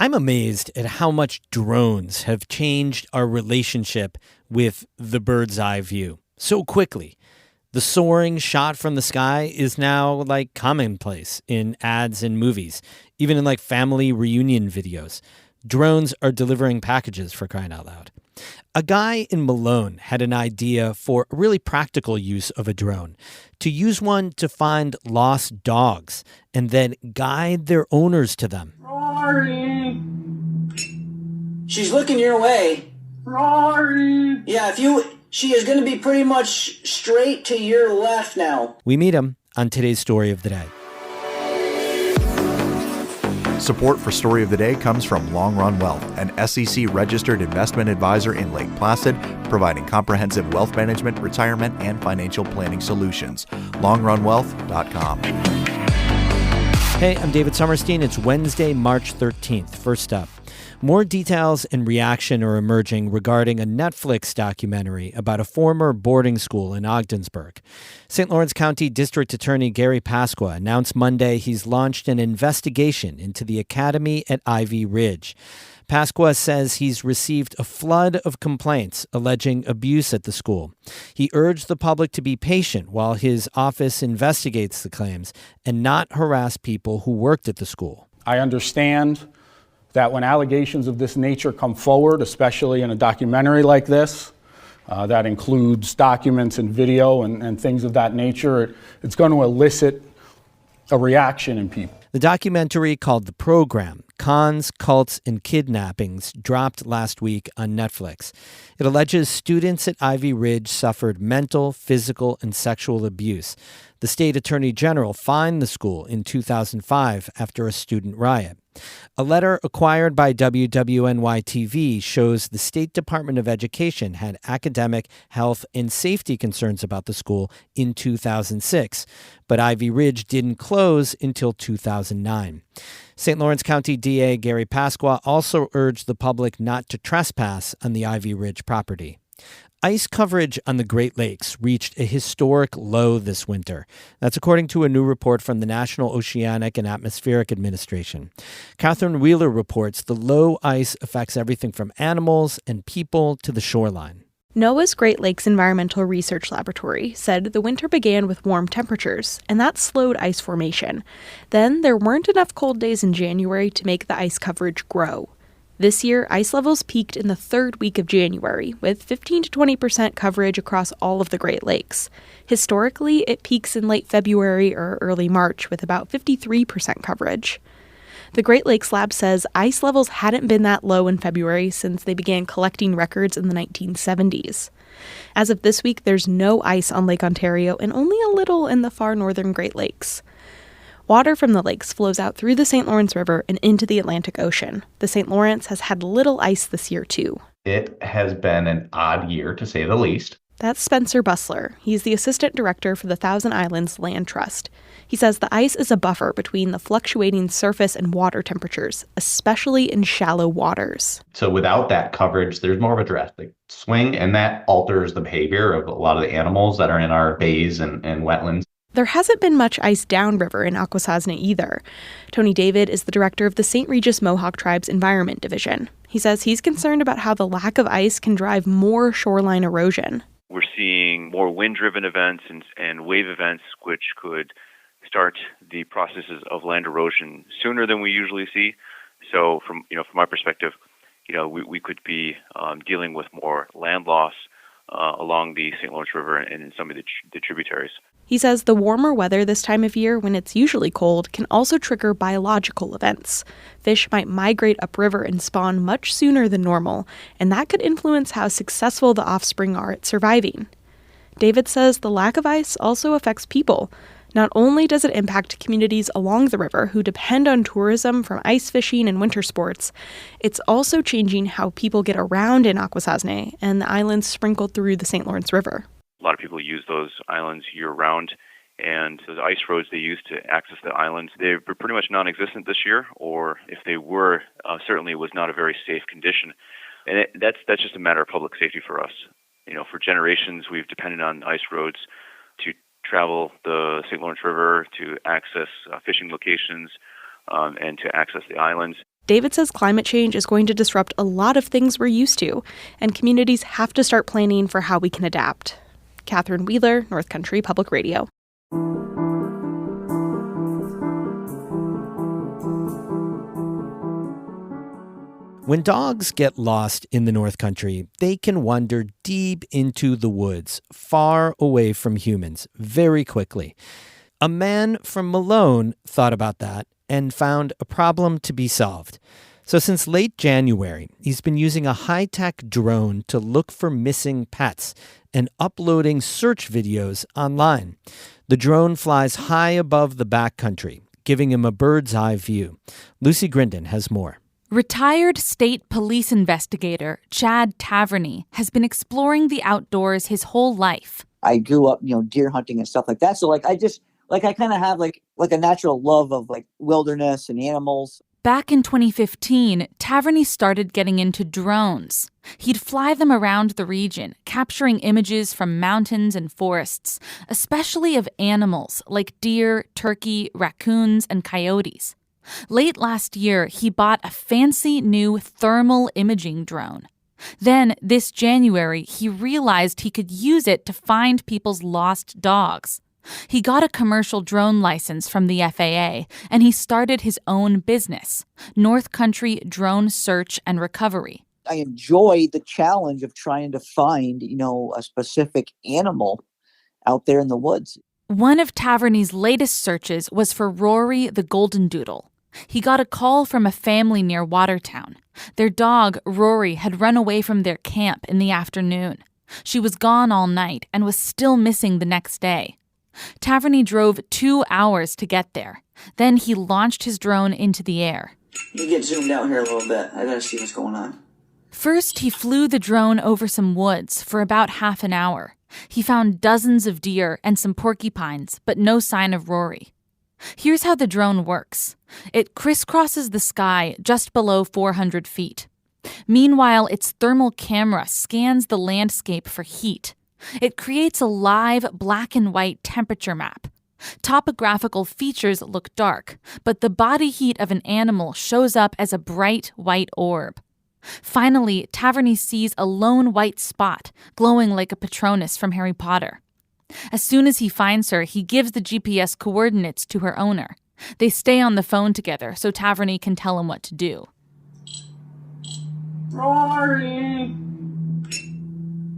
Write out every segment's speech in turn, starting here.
I'm amazed at how much drones have changed our relationship with the bird's eye view so quickly. The soaring shot from the sky is now like commonplace in ads and movies, even in like family reunion videos. Drones are delivering packages, for crying out loud. A guy in Malone had an idea for a really practical use of a drone, to use one to find lost dogs and then guide their owners to them. Rory! She's looking your way. Rory! Yeah, she is going to be pretty much straight to your left now. We meet him on today's Story of the Day. Support for Story of the Day comes from Long Run Wealth, an SEC-registered investment advisor in Lake Placid, providing comprehensive wealth management, retirement, and financial planning solutions. LongRunWealth.com. Hey, I'm David Sommerstein. It's Wednesday, March 13th. First up, more details and reaction are emerging regarding a Netflix documentary about a former boarding school in Ogdensburg. St. Lawrence County District Attorney Gary Pasqua announced Monday he's launched an investigation into the academy at Ivy Ridge. Pasqua says he's received a flood of complaints alleging abuse at the school. He urged the public to be patient while his office investigates the claims and not harass people who worked at the school. I understand that when allegations of this nature come forward, especially in a documentary like this, that includes documents and video and things of that nature, it's going to elicit a reaction in people. The documentary called The Program, Cons, Cults, and Kidnappings dropped last week on Netflix. It alleges students at Ivy Ridge suffered mental, physical, and sexual abuse. The state attorney general fined the school in 2005 after a student riot. A letter acquired by WWNY-TV shows the State Department of Education had academic, health, and safety concerns about the school in 2006, but Ivy Ridge didn't close until 2009. St. Lawrence County DA Gary Pasqua also urged the public not to trespass on the Ivy Ridge property. Ice coverage on the Great Lakes reached a historic low this winter. That's according to a new report from the National Oceanic and Atmospheric Administration. Catherine Wheeler reports the low ice affects everything from animals and people to the shoreline. NOAA's Great Lakes Environmental Research Laboratory said the winter began with warm temperatures, and that slowed ice formation. Then there weren't enough cold days in January to make the ice coverage grow. This year, ice levels peaked in the third week of January, with 15 to 20% coverage across all of the Great Lakes. Historically, it peaks in late February or early March, with about 53% coverage. The Great Lakes Lab says ice levels hadn't been that low in February since they began collecting records in the 1970s. As of this week, there's no ice on Lake Ontario and only a little in the far northern Great Lakes. Water from the lakes flows out through the St. Lawrence River and into the Atlantic Ocean. The St. Lawrence has had little ice this year, too. It has been an odd year, to say the least. That's Spencer Bussler. He's the assistant director for the Thousand Islands Land Trust. He says the ice is a buffer between the fluctuating surface and water temperatures, especially in shallow waters. So without that coverage, there's more of a drastic swing, and that alters the behavior of a lot of the animals that are in our bays and wetlands. There hasn't been much ice downriver in Akwesasne either. Tony David is the director of the St. Regis Mohawk Tribe's Environment Division. He says he's concerned about how the lack of ice can drive more shoreline erosion. We're seeing more wind-driven events and wave events, which could start the processes of land erosion sooner than we usually see. So from my perspective, we could be dealing with more land loss along the St. Lawrence River and in some of the tributaries. He says the warmer weather this time of year, when it's usually cold, can also trigger biological events. Fish might migrate upriver and spawn much sooner than normal, and that could influence how successful the offspring are at surviving. David says the lack of ice also affects people. Not only does it impact communities along the river who depend on tourism from ice fishing and winter sports, it's also changing how people get around in Akwesasne and the islands sprinkled through the St. Lawrence River. A lot of people use those islands year-round, and those ice roads they use to access the islands, they were pretty much non-existent this year, or if they were, certainly was not a very safe condition. And that's just a matter of public safety for us. For generations, we've depended on ice roads to travel the St. Lawrence River, to access fishing locations, and to access the islands. David says climate change is going to disrupt a lot of things we're used to, and communities have to start planning for how we can adapt. Catherine Wheeler, North Country Public Radio. When dogs get lost in the North Country, they can wander deep into the woods, far away from humans, very quickly. A man from Malone thought about that and found a problem to be solved. So since late January, he's been using a high-tech drone to look for missing pets and uploading search videos online. The drone flies high above the backcountry, giving him a bird's-eye view. Lucy Grindon has more. Retired state police investigator Chad Taverny has been exploring the outdoors his whole life. I grew up, deer hunting and stuff like that. So I kind of have like a natural love of like wilderness and animals. Back in 2015, Taverny started getting into drones. He'd fly them around the region, capturing images from mountains and forests, especially of animals like deer, turkey, raccoons, and coyotes. Late last year, he bought a fancy new thermal imaging drone. Then, this January, he realized he could use it to find people's lost dogs. He got a commercial drone license from the FAA, and he started his own business, North Country Drone Search and Recovery. I enjoy the challenge of trying to find, a specific animal out there in the woods. One of Taverny's latest searches was for Rory the golden doodle. He got a call from a family near Watertown. Their dog, Rory, had run away from their camp in the afternoon. She was gone all night and was still missing the next day. Taverny drove 2 hours to get there. Then he launched his drone into the air. You get zoomed out here a little bit. I gotta see what's going on. First, he flew the drone over some woods for about half an hour. He found dozens of deer and some porcupines, but no sign of Rory. Here's how the drone works. It crisscrosses the sky just below 400 feet. Meanwhile, its thermal camera scans the landscape for heat. It creates a live black and white temperature map. Topographical features look dark, but the body heat of an animal shows up as a bright white orb. Finally, Taverny sees a lone white spot glowing like a Patronus from Harry Potter. As soon as he finds her, he gives the GPS coordinates to her owner. They stay on the phone together so Taverny can tell him what to do. Rory!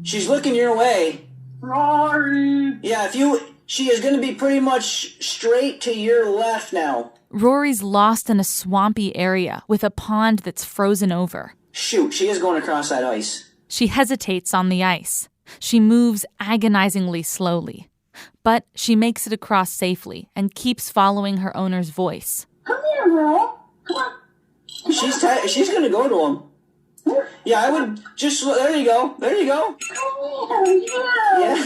She's looking your way. Rory! Yeah, she is going to be pretty much straight to your left now. Rory's lost in a swampy area with a pond that's frozen over. Shoot, she is going across that ice. She hesitates on the ice. She moves agonizingly slowly. But she makes it across safely and keeps following her owner's voice. Come here, girl. Come on. She's going to go to him. Yeah, I would just... There you go. There you go. Come here. Yeah.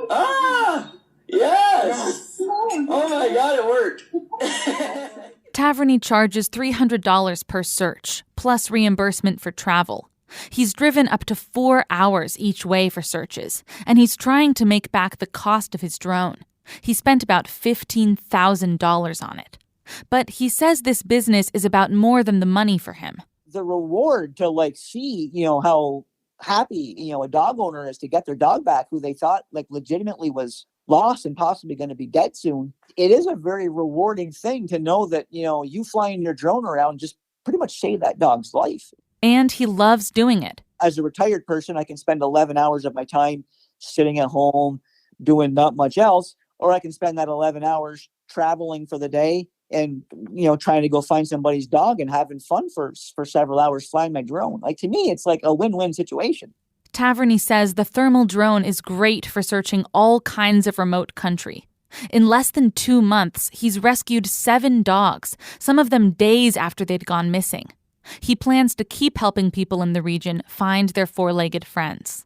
Ah! Yes! Oh my God, it worked. Taverny charges $300 per search, plus reimbursement for travel. He's driven up to 4 hours each way for searches, and he's trying to make back the cost of his drone. He spent about $15,000 on it. But he says this business is about more than the money for him. The reward to see, how happy, a dog owner is to get their dog back who they thought legitimately was lost and possibly going to be dead soon. It is a very rewarding thing to know that, you flying your drone around just pretty much saved that dog's life. And he loves doing it. As a retired person, I can spend 11 hours of my time sitting at home doing not much else, or I can spend that 11 hours traveling for the day and, trying to go find somebody's dog and having fun for several hours flying my drone. To me, it's like a win-win situation. Taverny says the thermal drone is great for searching all kinds of remote country. In less than 2 months, he's rescued 7 dogs, some of them days after they'd gone missing. He plans to keep helping people in the region find their four-legged friends.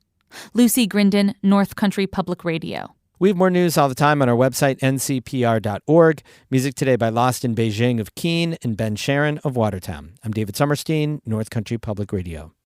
Lucy Grindon, North Country Public Radio. We have more news all the time on our website, ncpr.org. Music today by Lost in Beijing of Keene and Ben Sharon of Watertown. I'm David Summerstein, North Country Public Radio.